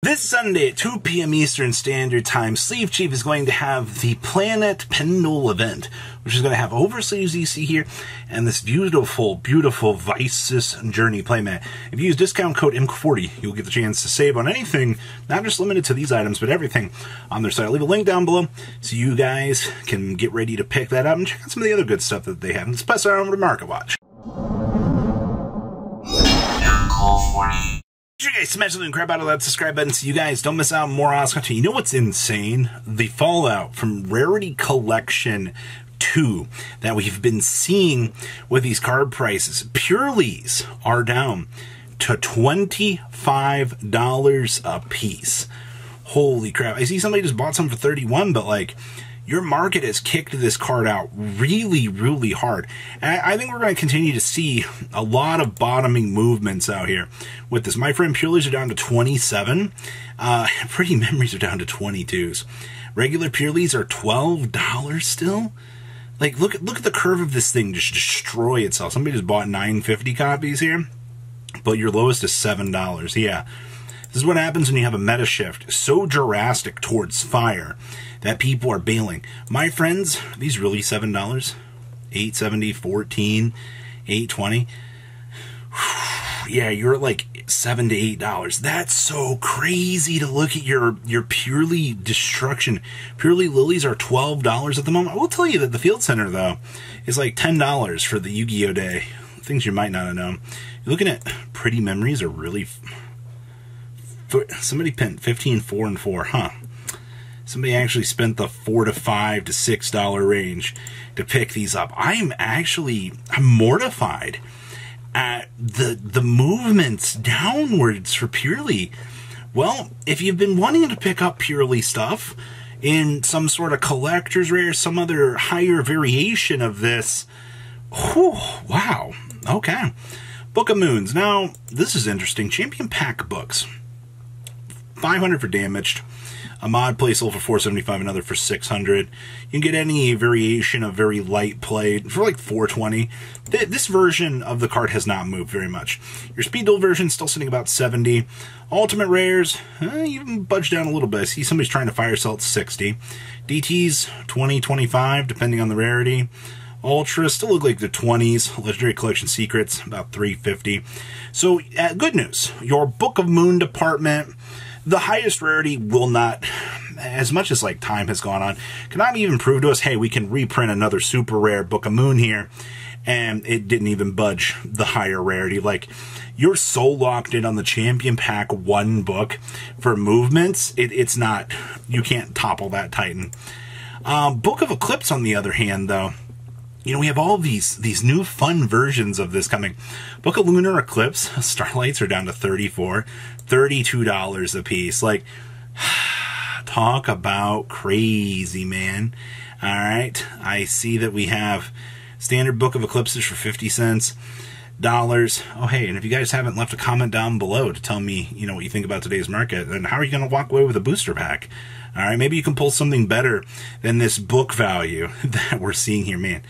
This Sunday at 2 p.m. Eastern Standard Time, Sleeve Chief is going to have the Planet Pendle event, which is going to have oversleeves you see here, and this beautiful, beautiful Vices Journey playmat. If you use discount code IMC40, you'll get the chance to save on anything, not just limited to these items, but everything on their site. I'll leave a link down below so you guys can get ready to pick that up and check out some of the other good stuff that they have. Let's pass it on over to Market Watch. Make sure you guys smash the crap out of that subscribe button so you guys don't miss out on more awesome content. You know what's insane? The fallout from Rarity Collection 2 that we've been seeing with these card prices. Purelees are down to $25 a piece. Holy crap. I see somebody just bought some for $31, but like, your market has kicked this card out really, really hard. And I think we're going to continue to see a lot of bottoming movements out here with this. My friend, Purelees are down to 27. Pretty Memories are down to 22s. Regular Purelees are $12 still. Like, look at the curve of this thing just destroy itself. Somebody just bought 950 copies here, but your lowest is $7. Yeah. This is what happens when you have a meta shift so drastic towards fire that people are bailing. My friends, these really $7, $8.70, $14, $8.20. Yeah, you're at like $7 to $8. That's so crazy to look at your Purely destruction. Purely lilies are $12 at the moment. I will tell you that the Field Center though is like $10 for the Yu-Gi-Oh day. Things you might not have known. You're looking at Pretty Memories are really. Somebody pinned 15, 4, and 4, huh? Somebody actually spent the $4 to $5 to $6 range to pick these up. I'm mortified at the movements downwards for Purely. Well, if you've been wanting to pick up Purely stuff in some sort of collector's rare, some other higher variation of this, whew, wow, okay. Book of Moons. Now, this is interesting. Champion Pack books. 500 for damaged, a mod play sold for 475, another for 600. You can get any variation of very light play for like 420. This version of the card has not moved very much. Your speed duel version still sitting about 70. Ultimate rares, even budged down a little bit. I see somebody's trying to fire sell at 60. DTs 20, 25, depending on the rarity. Ultras still look like the 20s. Legendary Collection Secrets about 350. So good news, your Book of Moon department. The highest rarity will not, as much as like time has gone on, cannot even prove to us, hey, we can reprint another super rare Book of Moon here, and it didn't even budge the higher rarity. Like, you're so locked in on the Champion Pack 1 book for movements, it's not, you can't topple that Titan. Book of Eclipse, on the other hand, though, you know, we have all these new fun versions of this coming. Book of Lunar Eclipse, Starlights are down to 34, $32 a piece. Like, talk about crazy, man. All right, I see that we have standard Book of Eclipses for 50 cents. Oh, hey, and if you guys haven't left a comment down below to tell me, you know, what you think about today's market, then how are you going to walk away with a booster pack? All right, maybe you can pull something better than this book value that we're seeing here, man.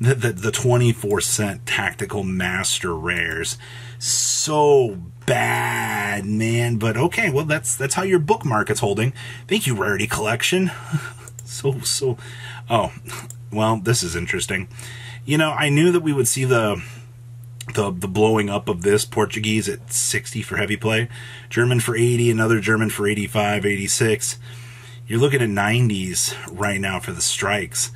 The 24-cent Tactical Master rares, so bad, man. But okay, well that's how your book market's holding. Thank you, Rarity Collection. so. Oh, well, this is interesting. You know, I knew that we would see the blowing up of this. Portuguese at 60 for heavy play, German for 80, another German for 85, 86. You're looking at 90s right now for the strikes.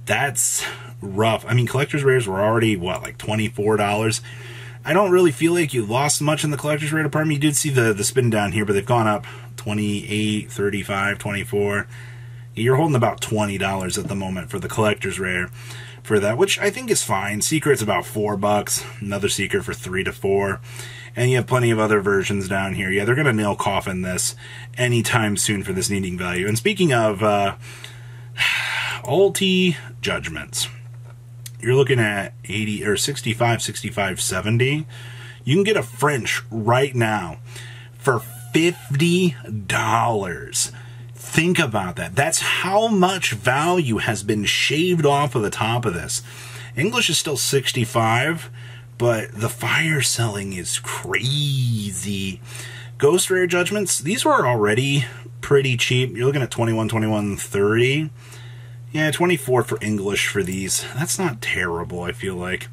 That's rough. I mean, collector's rares were already, what, like $24? I don't really feel like you lost much in the collector's rare department. You did see the spin down here, but they've gone up 28, 35, 24. You're holding about $20 at the moment for the collector's rare for that, which I think is fine. Secret's about $4. Another Secret for 3 to 4. And you have plenty of other versions down here. Yeah, they're going to nail coffin this anytime soon for this needing value. And speaking of Ulti Judgments, you're looking at 80 or 65, 65, 70. You can get a French right now for $50. Think about that. That's how much value has been shaved off of the top of this. English is still 65, but the fire selling is crazy. Ghost Rare Judgments, these were already pretty cheap. You're looking at 21, 21, 30. Yeah, 24 for English for these. That's not terrible, I feel like.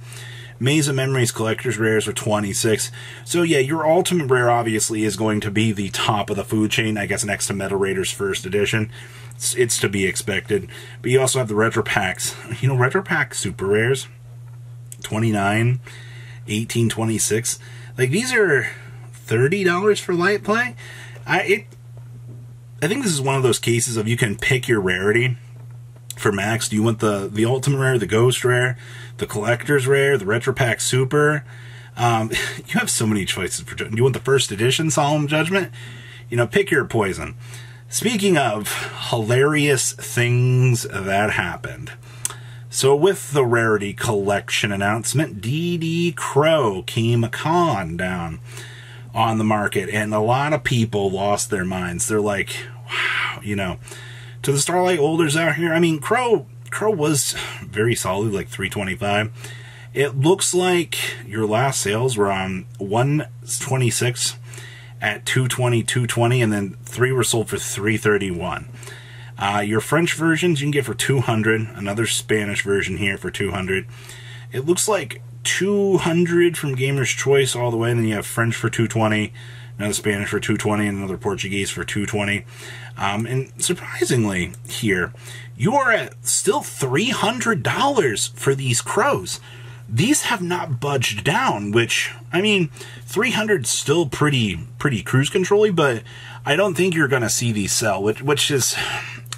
Maze of Memories Collector's Rares are 26. So yeah, your Ultimate Rare obviously is going to be the top of the food chain, I guess next to Metal Raiders First Edition. It's to be expected. But you also have the Retro Packs. You know, Retro Pack Super Rares, 29, 18, 26. Like, these are $30 for light play. I think this is one of those cases of you can pick your rarity for max. Do you want the Ultimate Rare, the Ghost Rare, the Collector's Rare, the Retro Pack Super? You have so many choices for. Do you want the First Edition Solemn Judgment? You know, pick your poison. Speaking of hilarious things that happened. So with the Rarity Collection announcement, DD Crow came a con down on the market, and a lot of people lost their minds. They're like, wow, you know, to the Starlight holders out here, I mean, Crow was very solid, like 325. It looks like your last sales were on 126 at 220, 220, and then 3 were sold for 331. Your French versions you can get for 200, another Spanish version here for 200. It looks like 200 from Gamer's Choice all the way, and then you have French for 220, another Spanish for 220, and another Portuguese for 220. And surprisingly here, you are at still $300 for these Crows. These have not budged down, which, I mean, 300 is still pretty cruise control-y, but I don't think you're going to see these sell, which is,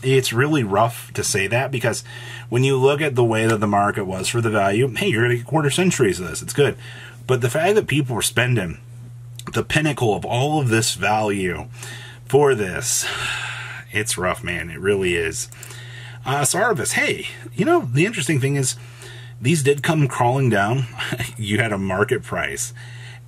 it's really rough to say that, because when you look at the way that the market was for the value, hey, you're going to get quarter centuries of this. It's good. But the fact that people were spending the pinnacle of all of this value for this, it's rough, man. It really is. Sarvis, hey, you know, the interesting thing is, these did come crawling down. You had a market price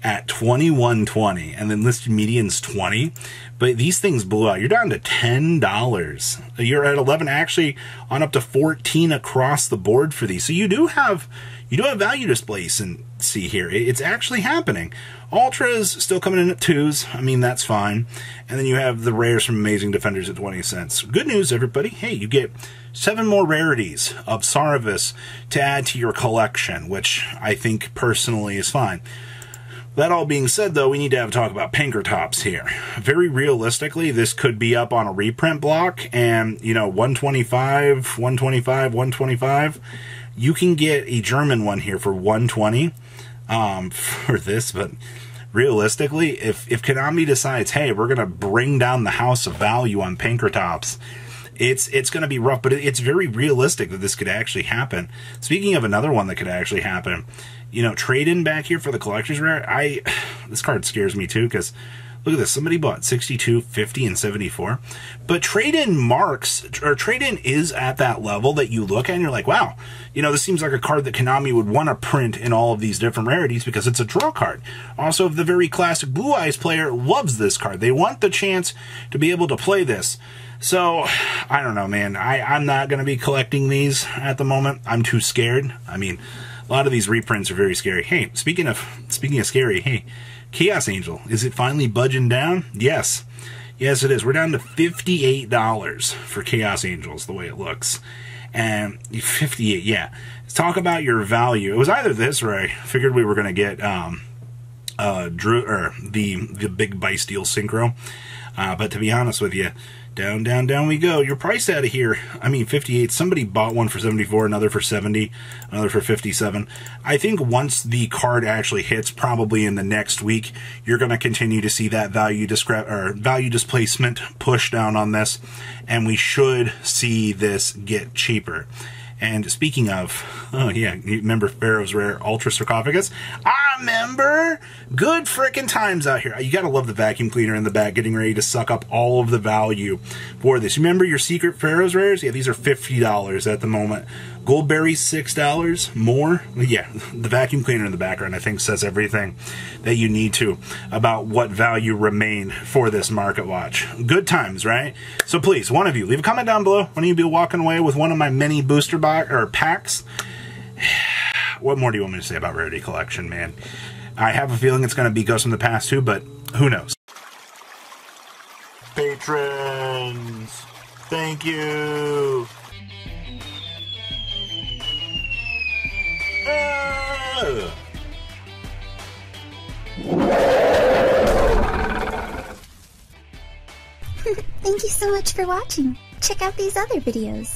at $21.20, and then listed median's 20, but these things blew out. You're down to $10. You're at 11, actually on up to 14 across the board for these. So you do have value displays, and see here, it's actually happening. Ultras still coming in at 2s. I mean, that's fine. And then you have the rares from Amazing Defenders at 20 cents. Good news, everybody. Hey, you get 7 more rarities of Sarvis to add to your collection, which I think personally is fine. That all being said, though, we need to have a talk about Pinkertops here. Very realistically, this could be up on a reprint block, and, you know, 125, 125, 125. You can get a German one here for 120 for this, but realistically, if Konami decides, hey, we're going to bring down the house of value on Pinkertops, it's going to be rough, but it's very realistic that this could actually happen. Speaking of another one that could actually happen, you know, trade-in back here for the Collector's Rare, this card scares me too, because look at this. Somebody bought 62, 50, and 74. But trade-in marks, or trade-in is at that level that you look at and you're like, wow, you know, this seems like a card that Konami would want to print in all of these different rarities because it's a draw card. Also, the very classic Blue Eyes player loves this card. They want the chance to be able to play this. So, I don't know, man. I'm not going to be collecting these at the moment. I'm too scared. I mean, a lot of these reprints are very scary. Hey, speaking of scary, hey, Chaos Angel, is it finally budging down? Yes. Yes, it is. We're down to $58 for Chaos Angels, the way it looks. And 58, yeah. Let's talk about your value. It was either this, or I figured we were going to get the big Bysteel Synchro. But to be honest with you, down, down, down we go. Your price out of here, I mean, 58. Somebody bought one for 74, another for 70, another for 57. I think once the card actually hits, probably in the next week, you're going to continue to see that value displacement push down on this, and we should see this get cheaper. And speaking of, oh yeah, you remember Pharaoh's Rare Ultra Sarcophagus? I remember! Good frickin' times out here. You gotta love the vacuum cleaner in the back getting ready to suck up all of the value for this. You remember your secret Pharaoh's Rares? Yeah, these are $50 at the moment. Goldberries, $6 more. Yeah, the vacuum cleaner in the background, I think, says everything that you need to about what value remain for this market watch. Good times, right? So please, one of you, leave a comment down below. One of you be walking away with one of my mini booster box or packs. What more do you want me to say about Rarity Collection, man? I have a feeling it's going to be Ghost from the Past too, but who knows? patrons. Thank you. Thank you so much for watching. Check out these other videos.